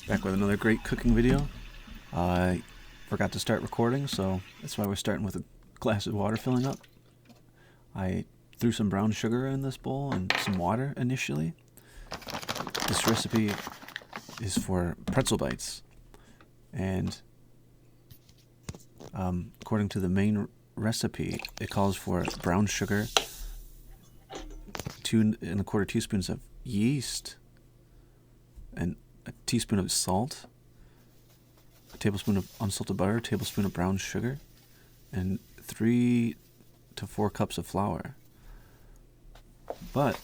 Back with another great cooking video. I forgot to start recording, so that's why we're starting with a glass of water filling up. I threw some brown sugar in this bowl and some water initially. This recipe is for Pretzel Bites, and according to the main recipe, it calls for brown sugar, 2 1/4 teaspoons of yeast, and a teaspoon of salt, a tablespoon of unsalted butter, a tablespoon of brown sugar, and 3 to 4 cups of flour. But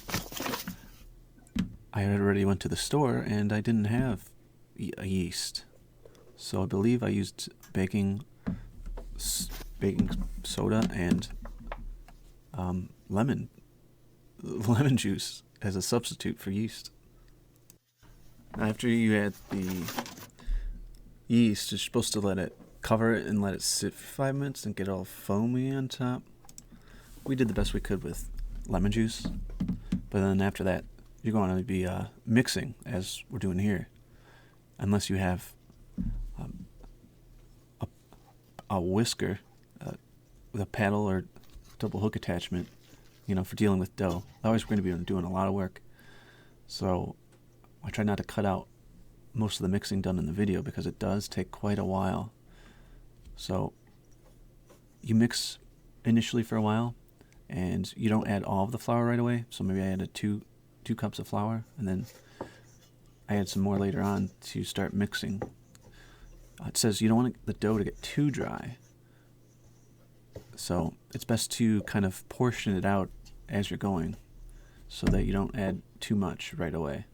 I had already went to the store and I didn't have a yeast, so I believe I used baking soda and lemon juice as a substitute for yeast. After you add the yeast, you're supposed to let it cover it and let it sit for 5 minutes and get all foamy on top. We did the best we could with lemon juice, but then after that, you're going to be mixing as we're doing here, unless you have a whisker with a paddle or double hook attachment, for dealing with dough. Otherwise, we're going to be doing a lot of work. So I try not to cut out most of the mixing done in the video because it does take quite a while. So you mix initially for a while, and you don't add all of the flour right away. So maybe I added two cups of flour, and then I add some more later on to start mixing. It says you don't want the dough to get too dry, so it's best to kind of portion it out as you're going so that you don't add too much right away.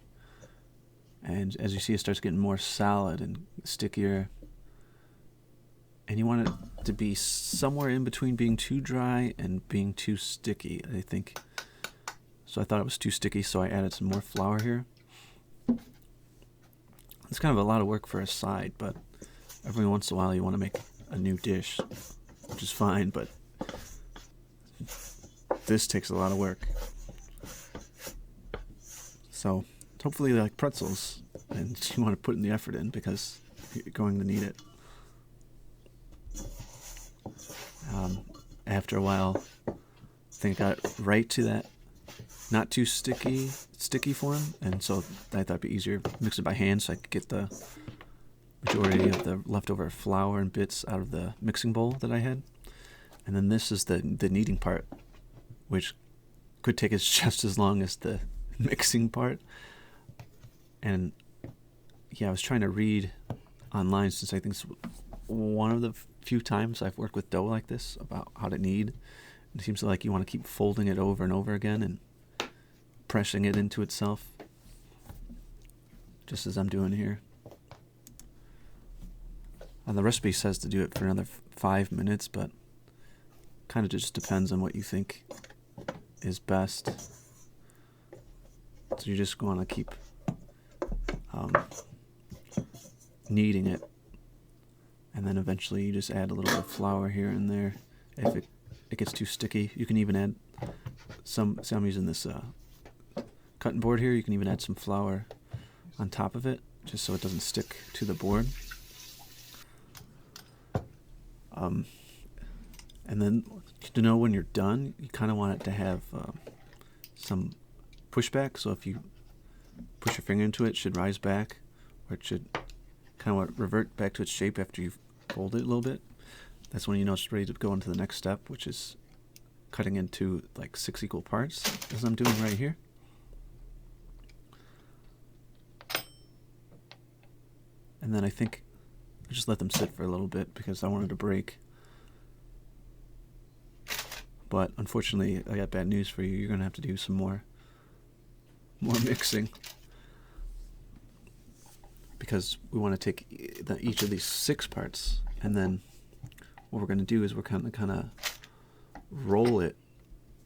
And as you see, it starts getting more solid and stickier, and you want it to be somewhere in between being too dry and being too sticky, I think. So I thought it was too sticky, so I added some more flour here. It's kind of a lot of work for a side, but every once in a while you want to make a new dish, which is fine, but this takes a lot of work. So hopefully you like pretzels, and you want to put in the effort in because you're going to need it. After a while, I think I got it right to that not too sticky form, and so I thought it'd be easier to mix it by hand so I could get the majority of the leftover flour and bits out of the mixing bowl that I had. And then this is the kneading part, which could take us just as long as the mixing part. And yeah, I was trying to read online, since I think it's one of the few times I've worked with dough like this, about how to knead. It seems like you want to keep folding it over and over again and pressing it into itself, just as I'm doing here. And the recipe says to do it for another 5 minutes, but kind of just depends on what you think is best. So you just want to keep kneading it, and then eventually you just add a little bit of flour here and there. If it gets too sticky, you can even add some. See, I'm using this cutting board here. You can even add some flour on top of it, just so it doesn't stick to the board. And then to know when you're done, you kind of want it to have some pushback. So if you push your finger into it, it should rise back, or it should kind of revert back to its shape after you've folded it a little bit. That's when you know it's ready to go into the next step, which is cutting into like 6 equal parts, as I'm doing right here. And then I think I just let them sit for a little bit because I wanted to break. But unfortunately, I got bad news for you. You're going to have to do some more mixing, because we want to take each of these 6 parts, and then what we're going to do is we're kind of roll it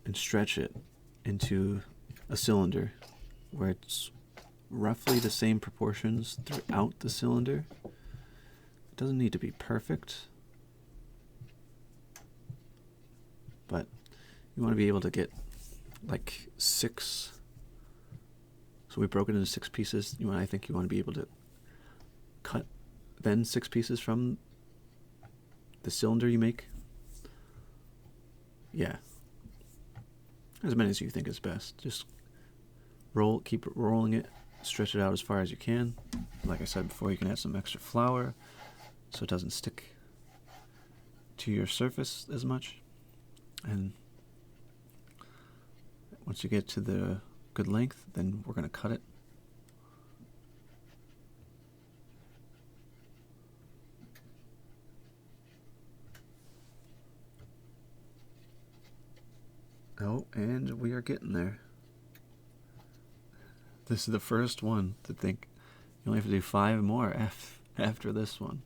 and stretch it into a cylinder where it's roughly the same proportions throughout the cylinder. It doesn't need to be perfect, but you want to be able to get like 6. So we broke it into 6 pieces. I think you want to be able to bend 6 pieces from the cylinder you make. Yeah. As many as you think is best. Just keep rolling it, stretch it out as far as you can. Like I said before, you can add some extra flour so it doesn't stick to your surface as much. And once you get to the good length, then we're going to cut it. Oh, and we are getting there. This is the first one to think you only have to do 5 more after this one.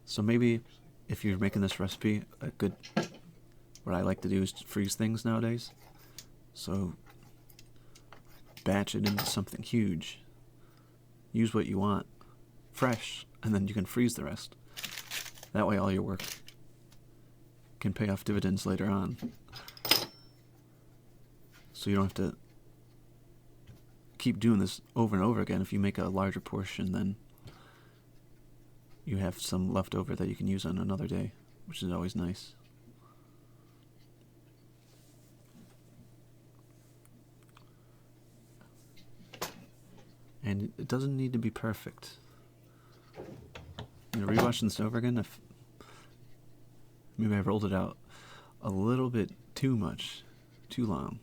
So maybe if you're making this recipe, what I like to do is freeze things nowadays. So batch it into something huge. Use what you want fresh, and then you can freeze the rest. That way all your work can pay off dividends later on. So you don't have to keep doing this over and over again. If you make a larger portion, then you have some left over that you can use on another day, which is always nice. And it doesn't need to be perfect. Rewatching this over again, maybe I rolled it out a little bit too much, too long.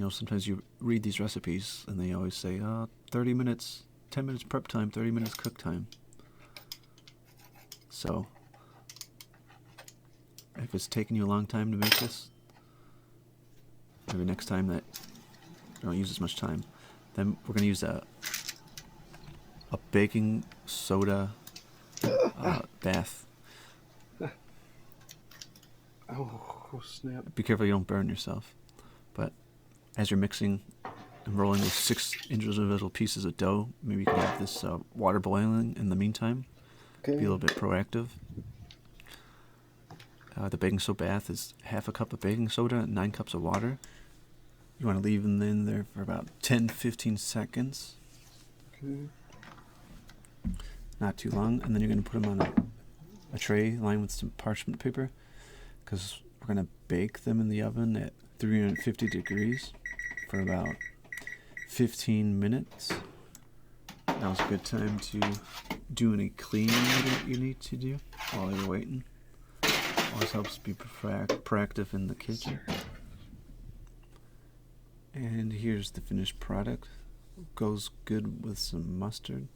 Sometimes you read these recipes and they always say, 30 minutes, 10 minutes prep time, 30 minutes cook time. So, if it's taking you a long time to make this, maybe next time that you don't use as much time, then we're going to use a baking soda bath. Oh, snap. Be careful you don't burn yourself. But as you're mixing and rolling those 6 individual pieces of dough, maybe you can have this water boiling in the meantime. Okay. Be a little bit proactive. The baking soda bath is 1/2 cup of baking soda and 9 cups of water. You want to leave them in there for about 10-15 seconds. Okay. Not too long. And then you're going to put them on a tray lined with some parchment paper, because we're going to bake them in the oven at 350 degrees for about 15 minutes. Now's a good time to do any cleaning that you need to do while you're waiting. Always helps be proactive in the kitchen. And here's the finished product. Goes good with some mustard.